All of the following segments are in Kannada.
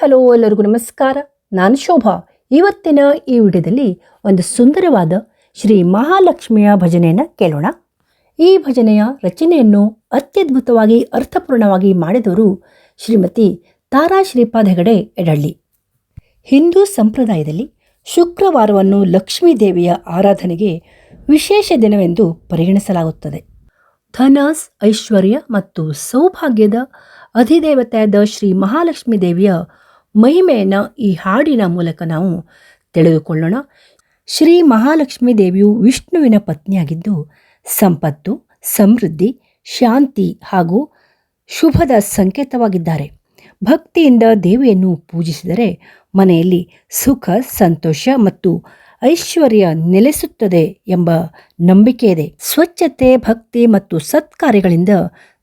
ಹಲೋ ಎಲ್ಲರಿಗೂ ನಮಸ್ಕಾರ. ನಾನು ಶೋಭಾ. ಇವತ್ತಿನ ಈ ವಿಡಿಯೋದಲ್ಲಿ ಒಂದು ಸುಂದರವಾದ ಶ್ರೀ ಮಹಾಲಕ್ಷ್ಮಿಯ ಭಜನೆಯನ್ನು ಕೇಳೋಣ. ಈ ಭಜನೆಯ ರಚನೆಯನ್ನು ಅತ್ಯದ್ಭುತವಾಗಿ ಅರ್ಥಪೂರ್ಣವಾಗಿ ಮಾಡಿದವರು ಶ್ರೀಮತಿ ತಾರಾ ಶ್ರೀಪಾದ್ ಹೆಗಡೆ ಎಡಳ್ಳಿ. ಹಿಂದೂ ಸಂಪ್ರದಾಯದಲ್ಲಿ ಶುಕ್ರವಾರವನ್ನು ಲಕ್ಷ್ಮೀ ದೇವಿಯ ಆರಾಧನೆಗೆ ವಿಶೇಷ ದಿನವೆಂದು ಪರಿಗಣಿಸಲಾಗುತ್ತದೆ. ಧನ, ಐಶ್ವರ್ಯ ಮತ್ತು ಸೌಭಾಗ್ಯದ ಅಧಿದೇವತೆಯಾದ ಶ್ರೀ ಮಹಾಲಕ್ಷ್ಮೀ ದೇವಿಯ ಮಹಿಮೆಯನ್ನು ಈ ಹಾಡಿನ ಮೂಲಕ ನಾವು ತಿಳಿದುಕೊಳ್ಳೋಣ. ಶ್ರೀ ಮಹಾಲಕ್ಷ್ಮೀ ದೇವಿಯು ವಿಷ್ಣುವಿನ ಪತ್ನಿಯಾಗಿದ್ದು ಸಂಪತ್ತು, ಸಮೃದ್ಧಿ, ಶಾಂತಿ ಹಾಗೂ ಶುಭದ ಸಂಕೇತವಾಗಿದ್ದಾರೆ. ಭಕ್ತಿಯಿಂದ ದೇವಿಯನ್ನು ಪೂಜಿಸಿದರೆ ಮನೆಯಲ್ಲಿ ಸುಖ, ಸಂತೋಷ ಮತ್ತು ಐಶ್ವರ್ಯ ನೆಲೆಸುತ್ತದೆ ಎಂಬ ನಂಬಿಕೆ ಇದೆ. ಸ್ವಚ್ಛತೆ, ಭಕ್ತಿ ಮತ್ತು ಸತ್ಕಾರ್ಯಗಳಿಂದ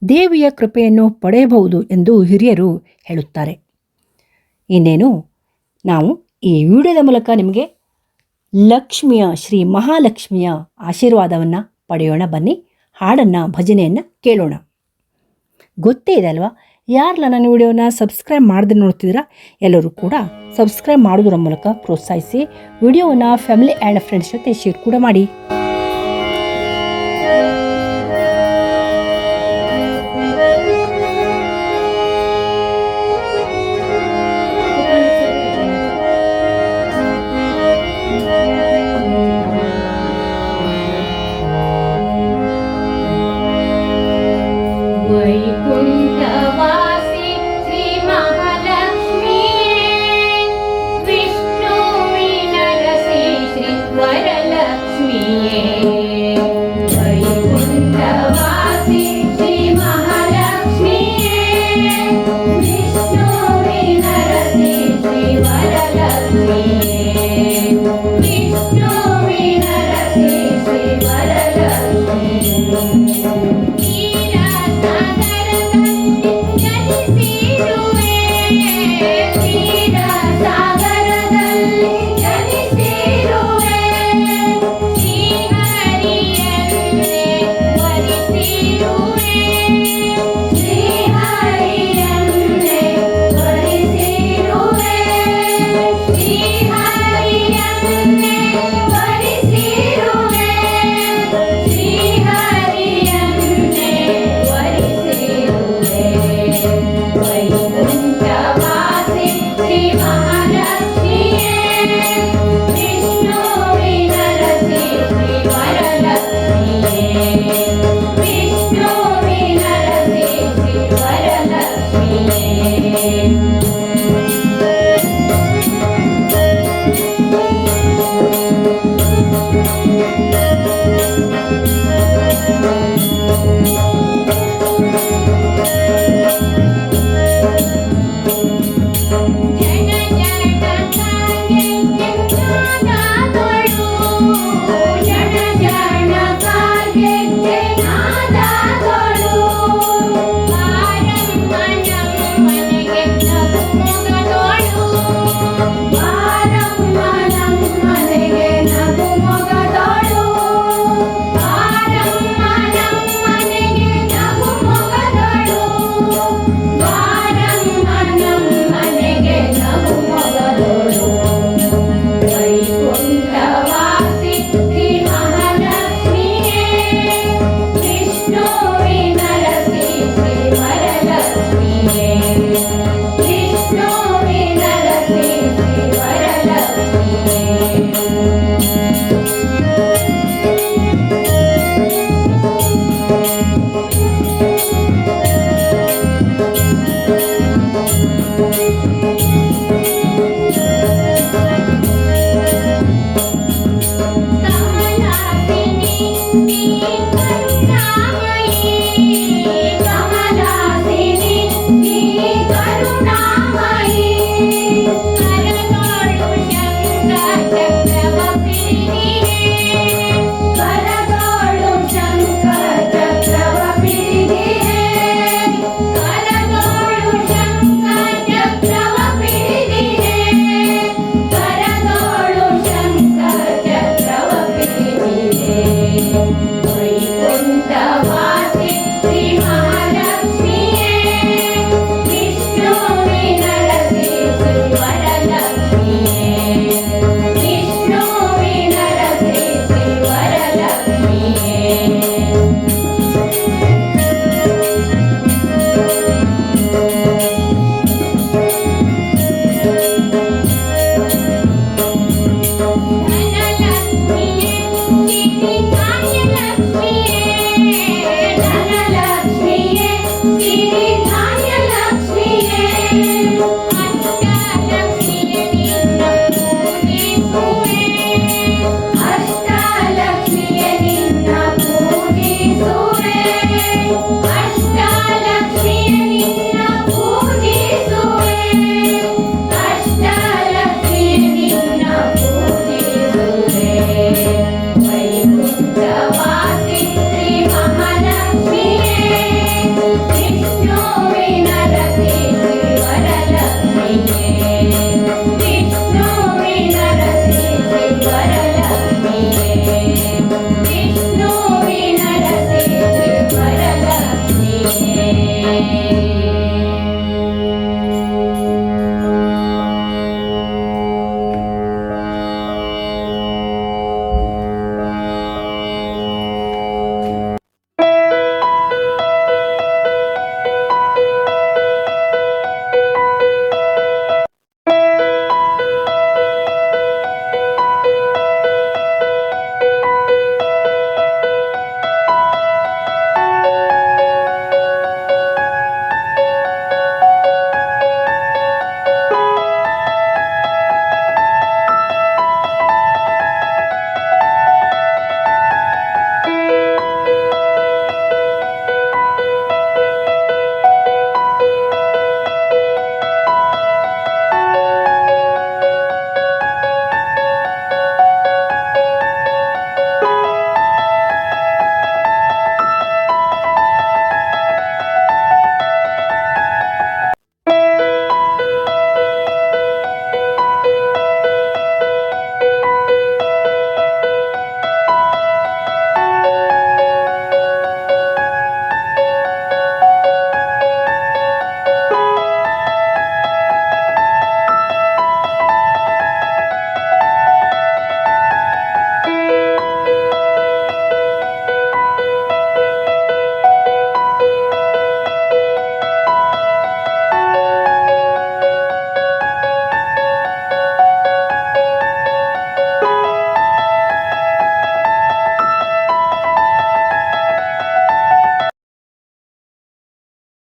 ದೇವಿಯ ಕೃಪೆಯನ್ನು ಪಡೆಯಬಹುದು ಎಂದು ಹಿರಿಯರು ಹೇಳುತ್ತಾರೆ. ಇನ್ನೇನು ನಾವು ಈ ವಿಡಿಯೋದ ಮೂಲಕ ನಿಮಗೆ ಲಕ್ಷ್ಮಿಯ, ಶ್ರೀ ಮಹಾಲಕ್ಷ್ಮಿಯ ಆಶೀರ್ವಾದವನ್ನು ಪಡೆಯೋಣ. ಬನ್ನಿ, ಹಾಡನ್ನು, ಭಜನೆಯನ್ನು ಕೇಳೋಣ. ಗೊತ್ತೇ ಇದೆ ಅಲ್ವಾ, ಯಾರೆಲ್ಲ ನನ್ನ ವಿಡಿಯೋನ ಸಬ್ಸ್ಕ್ರೈಬ್ ಮಾಡದೆ ನೋಡ್ತಿದ್ದೀರಾ ಎಲ್ಲರೂ ಕೂಡ ಸಬ್ಸ್ಕ್ರೈಬ್ ಮಾಡೋದ್ರ ಮೂಲಕ ಪ್ರೋತ್ಸಾಹಿಸಿ. ವಿಡಿಯೋವನ್ನು ಫ್ಯಾಮಿಲಿ ಆ್ಯಂಡ್ ಫ್ರೆಂಡ್ಸ್ ಜೊತೆ ಶೇರ್ ಕೂಡ ಮಾಡಿ.